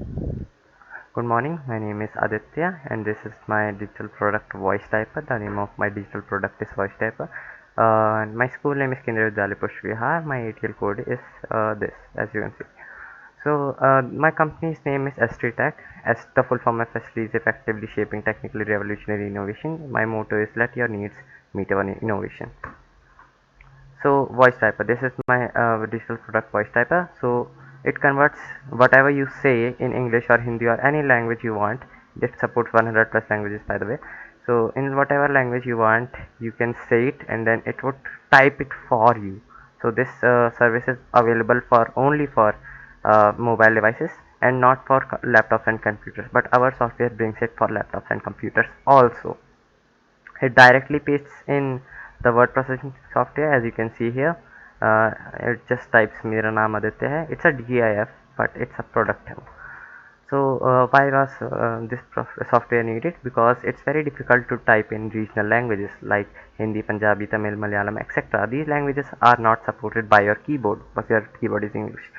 Good morning, my name is Aditya and this is my digital product Voice Typer. The name of my digital product is Voice Typer. My school name is Kendriya Vidyalaya Push Vihar. My ATL code is this, as you can see. So, my company's name is ST Tech. As the full form of ST is effectively shaping technically revolutionary innovation. My motto is let your needs meet our innovation. So voice typer, this is my digital product Voice Typer. So it converts whatever you say in English or Hindi or any language you want. It supports 100 plus languages, by the way. So in whatever language you want, you can say it and then it would type it for you. So this service is available for only for mobile devices and not for laptops and computers, but our software brings it for laptops and computers also. It directly pastes in the word processing software, as you can see here. It just types मेरा नाम आदित्य है. It's a GIF, but it's a product demo. So why was this software needed? Because it's very difficult to type in regional languages like Hindi, Punjabi, Tamil, Malayalam, etc. These languages are not supported by your keyboard, but your keyboard is English.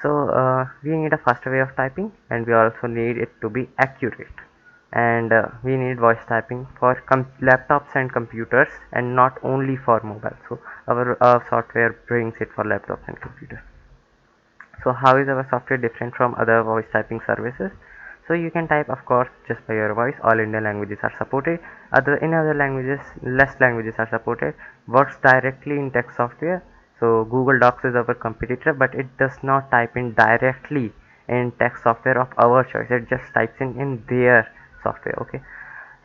So we need a faster way of typing, and we also need it to be accurate. And we need voice typing for laptops and computers, and not only for mobile. So our software brings it for laptops and computers. So how is our software different from other voice typing services? So you can type, of course, just by your voice. All Indian languages are supported. Other languages, less languages are supported. Works directly in text software. So Google Docs is our competitor, but it does not type in directly in text software of our choice. It just types in their software. Okay.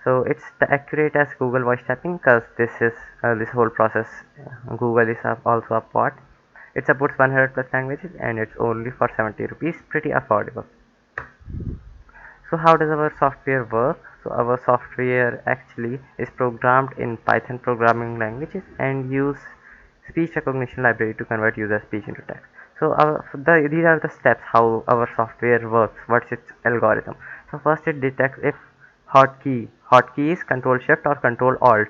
So it's accurate as Google voice typing, because this whole process, Google is also a part. It supports 100 plus languages and it's only for 70 rupees, pretty affordable. So how does our software work? So our software actually is programmed in Python programming languages and use speech recognition library to convert user speech into text. So these are the steps how our software works. What's its algorithm? So first it detects if hotkey is Control Shift or Control Alt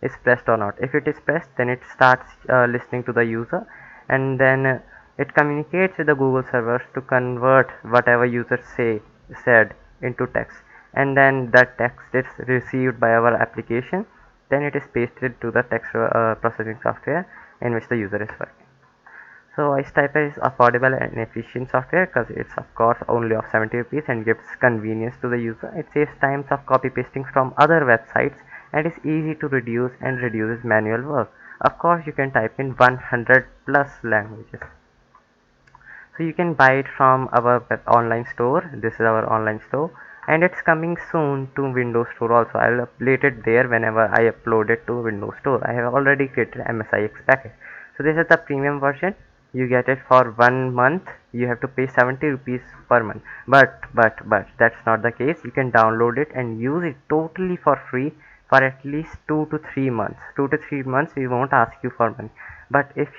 is pressed or not. If it is pressed, then it starts listening to the user, and then it communicates with the Google servers to convert whatever user said into text, and then that text is received by our application. Then it is pasted to the text processing software in which the user is working. So Typer is affordable and efficient software because it's of course only of 70 rupees and gives convenience to the user. It saves times of copy pasting from other websites and is easy to reduce and reduces manual work. Of course you can type in 100 plus languages. So you can buy it from our online store. This is our online store and it's coming soon to Windows Store also. I will update it there whenever I upload it to Windows Store. I have already created MSIX package. So this is the premium version. You get it for 1 month. You have to pay 70 rupees per month. But that's not the case. You can download it and use it totally for free for at least 2 to 3 months. 2 to 3 months we won't ask you for money, but if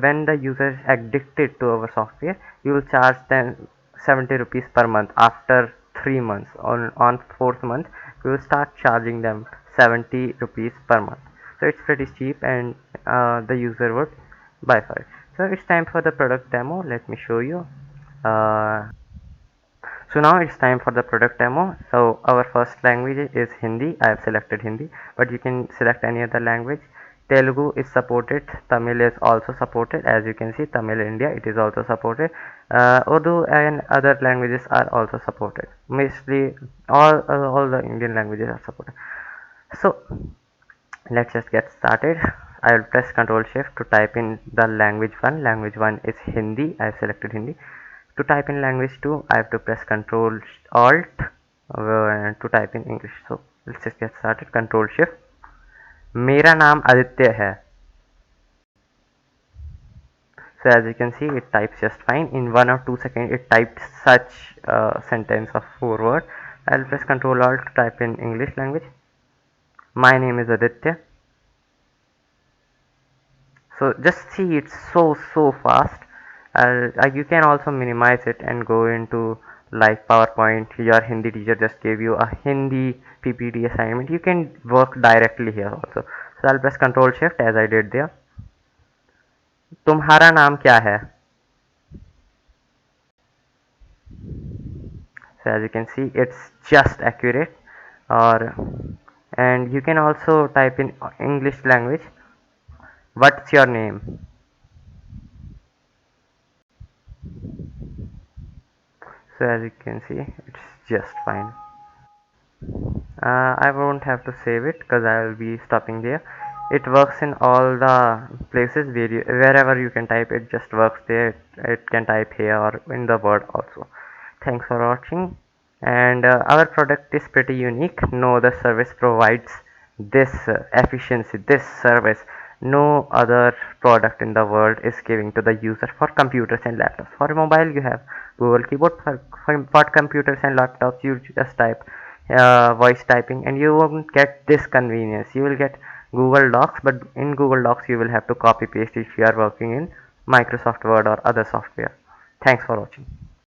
when the user is addicted to our software, you will charge them 70 rupees per month. After 3 months, on fourth month we will start charging them 70 rupees per month. So it's pretty cheap, and the user would buy for it. So it's time for the product demo. Let me show you. uh, so now it's time for the product demo. So our first language is Hindi. I have selected Hindi, but you can select any other language. Telugu is supported, Tamil is also supported. As you can see, Tamil India, it is also supported. Urdu and other languages are also supported. Mostly all the Indian languages are supported. So let's just get started. I will press Ctrl Shift to type in the language 1. Language 1 is Hindi. I have selected Hindi. To type in language 2, I have to press Ctrl Alt to type in English. So let's just get started. Ctrl Shift. मेरा नाम आदित्य है. So as you can see, it types just fine. In 1 or 2 seconds, it typed such a sentence of 4 words. I'll press Ctrl Alt to type in English language. My name is Aditya. So just see, it's so fast. You can also minimize it and go into like PowerPoint. Your Hindi teacher just gave you a Hindi PPT assignment. You can work directly here also. So I'll press Ctrl Shift as I did there. तुम्हारा नाम क्या है? So as you can see, it's just accurate. Or and you can also type in English language, what's your name. So as you can see, it's just fine. I won't have to save it because I will be stopping there. It works in all the places where wherever you can type, it just works there. It can type here or in the word also. Thanks for watching. And our product is pretty unique. No other service provides this efficiency, this service. No other product in the world is giving to the user for computers and laptops. For mobile you have Google Keyboard. For computers and laptops you just type voice typing, and you won't get this convenience. You will get Google Docs, but in Google Docs you will have to copy paste if you are working in Microsoft Word or other software. Thanks for watching.